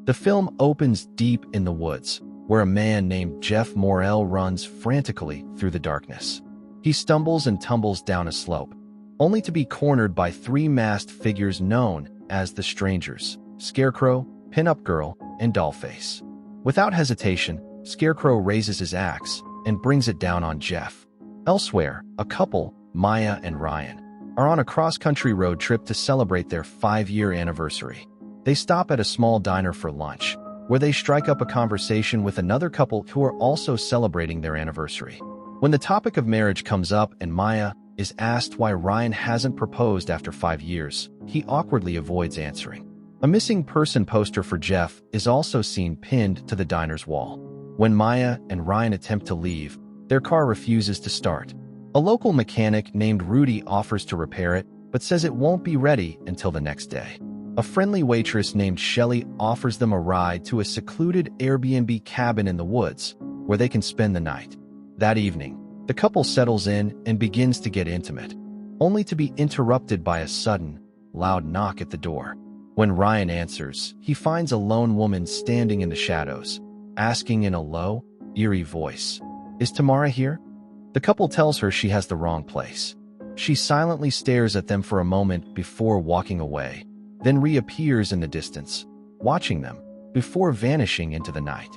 The film opens deep in the woods, where a man named Jeff Morrell runs frantically through the darkness. He stumbles and tumbles down a slope, only to be cornered by three masked figures known as the Strangers: Scarecrow, Pin-Up Girl, and Dollface. Without hesitation, Scarecrow raises his axe and brings it down on Jeff. Elsewhere, a couple, Maya and Ryan, are on a cross-country road trip to celebrate their 5-year anniversary. They stop at a small diner for lunch, where they strike up a conversation with another couple who are also celebrating their anniversary. When the topic of marriage comes up and Maya is asked why Ryan hasn't proposed after 5 years, he awkwardly avoids answering. A missing person poster for Jeff is also seen pinned to the diner's wall. When Maya and Ryan attempt to leave, their car refuses to start. A local mechanic named Rudy offers to repair it, but says it won't be ready until the next day. A friendly waitress named Shelley offers them a ride to a secluded Airbnb cabin in the woods, where they can spend the night. That evening, the couple settles in and begins to get intimate, only to be interrupted by a sudden, loud knock at the door. When Ryan answers, he finds a lone woman standing in the shadows, asking in a low, eerie voice, "Is Tamara here?" The couple tells her she has the wrong place. She silently stares at them for a moment before walking away, then reappears in the distance, watching them, before vanishing into the night.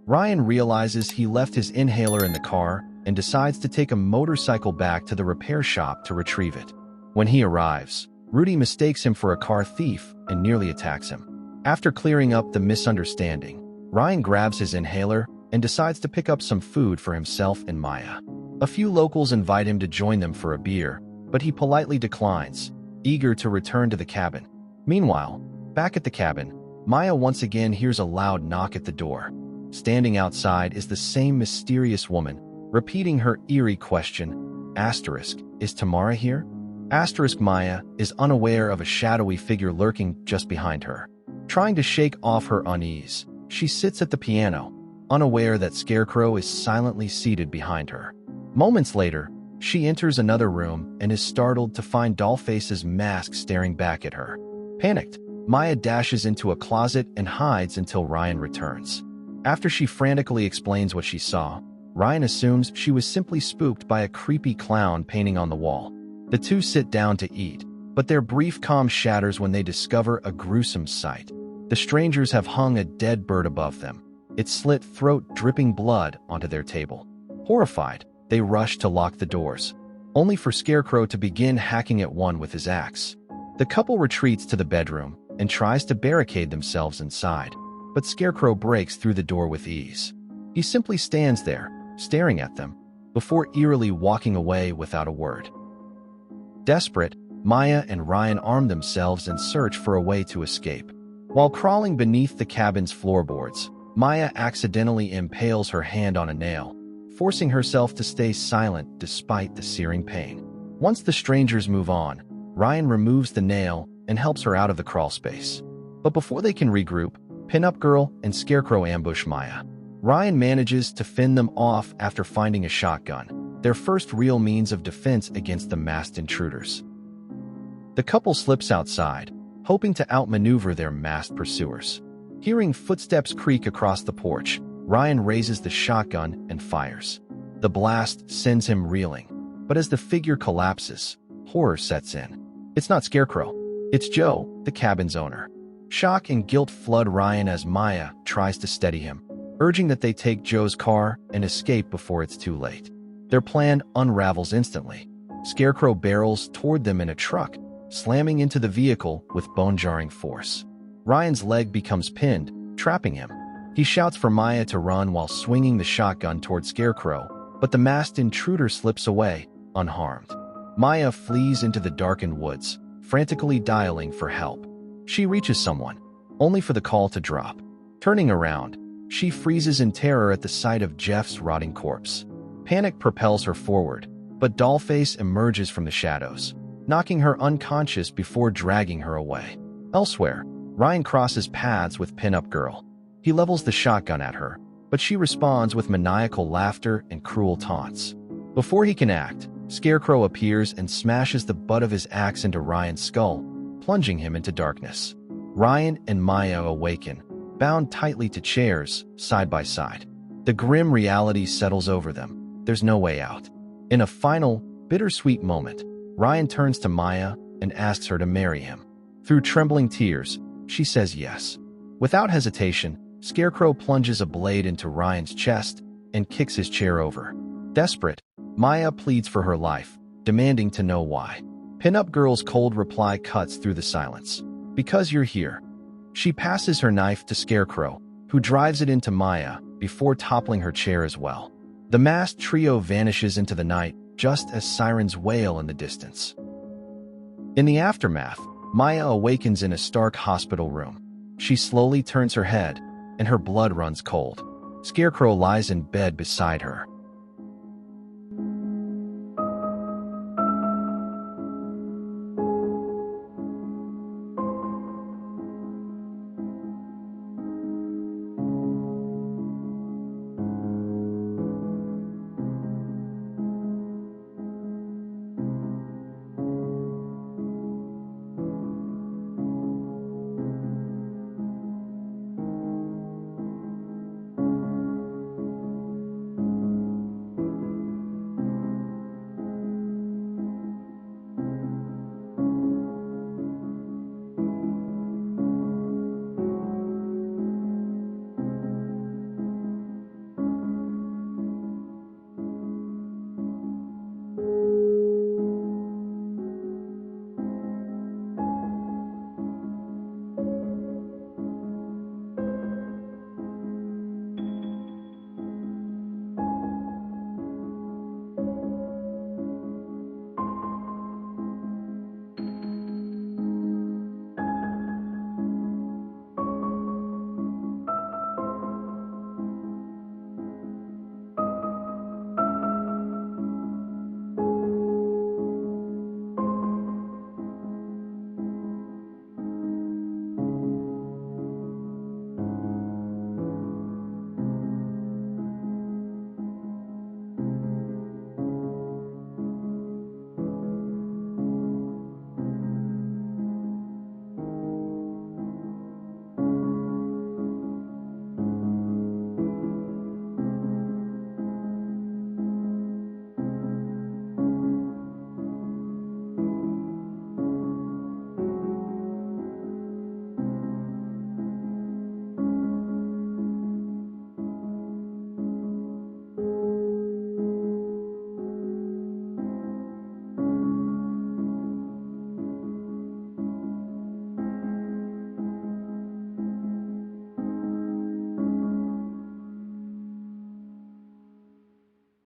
Ryan realizes he left his inhaler in the car and decides to take a motorcycle back to the repair shop to retrieve it. When he arrives, Rudy mistakes him for a car thief and nearly attacks him. After clearing up the misunderstanding, Ryan grabs his inhaler and decides to pick up some food for himself and Maya. A few locals invite him to join them for a beer, but he politely declines, eager to return to the cabin. Meanwhile, back at the cabin, Maya once again hears a loud knock at the door. Standing outside is the same mysterious woman, repeating her eerie question, "Is Tamara here?" Maya is unaware of a shadowy figure lurking just behind her. Trying to shake off her unease, she sits at the piano, unaware that Scarecrow is silently seated behind her. Moments later, she enters another room and is startled to find Dollface's mask staring back at her. Panicked, Maya dashes into a closet and hides until Ryan returns. After she frantically explains what she saw, Ryan assumes she was simply spooked by a creepy clown painting on the wall. The two sit down to eat, but their brief calm shatters when they discover a gruesome sight. The Strangers have hung a dead bird above them, its slit throat dripping blood onto their table. Horrified, they rush to lock the doors, only for Scarecrow to begin hacking at one with his axe. The couple retreats to the bedroom and tries to barricade themselves inside, but Scarecrow breaks through the door with ease. He simply stands there, staring at them, before eerily walking away without a word. Desperate, Maya and Ryan arm themselves and search for a way to escape. While crawling beneath the cabin's floorboards, Maya accidentally impales her hand on a nail, forcing herself to stay silent despite the searing pain. Once the Strangers move on, Ryan removes the nail and helps her out of the crawl space. But before they can regroup, Pin-Up Girl and Scarecrow ambush Maya. Ryan manages to fend them off after finding a shotgun, their first real means of defense against the masked intruders. The couple slips outside, hoping to outmaneuver their masked pursuers. Hearing footsteps creak across the porch, Ryan raises the shotgun and fires. The blast sends him reeling, but as the figure collapses, horror sets in. It's not Scarecrow. It's Joe, the cabin's owner. Shock and guilt flood Ryan as Maya tries to steady him, urging that they take Joe's car and escape before it's too late. Their plan unravels instantly. Scarecrow barrels toward them in a truck, slamming into the vehicle with bone-jarring force. Ryan's leg becomes pinned, trapping him. He shouts for Maya to run while swinging the shotgun toward Scarecrow, but the masked intruder slips away, unharmed. Maya flees into the darkened woods, frantically dialing for help. She reaches someone, only for the call to drop. Turning around, she freezes in terror at the sight of Jeff's rotting corpse. Panic propels her forward, but Dollface emerges from the shadows, knocking her unconscious before dragging her away. Elsewhere, Ryan crosses paths with Pin-Up Girl. He levels the shotgun at her, but she responds with maniacal laughter and cruel taunts. Before he can act, Scarecrow appears and smashes the butt of his axe into Ryan's skull, plunging him into darkness. Ryan and Maya awaken, bound tightly to chairs, side by side. The grim reality settles over them. There's no way out. In a final, bittersweet moment, Ryan turns to Maya and asks her to marry him. Through trembling tears, she says yes. Without hesitation, Scarecrow plunges a blade into Ryan's chest and kicks his chair over. Desperate, Maya pleads for her life, demanding to know why. Pinup Girl's cold reply cuts through the silence. Because you're here. She passes her knife to Scarecrow, who drives it into Maya before toppling her chair as well. The masked trio vanishes into the night just as sirens wail in the distance. In the aftermath, Maya awakens in a Stark hospital room. She slowly turns her head, and her blood runs cold. Scarecrow lies in bed beside her,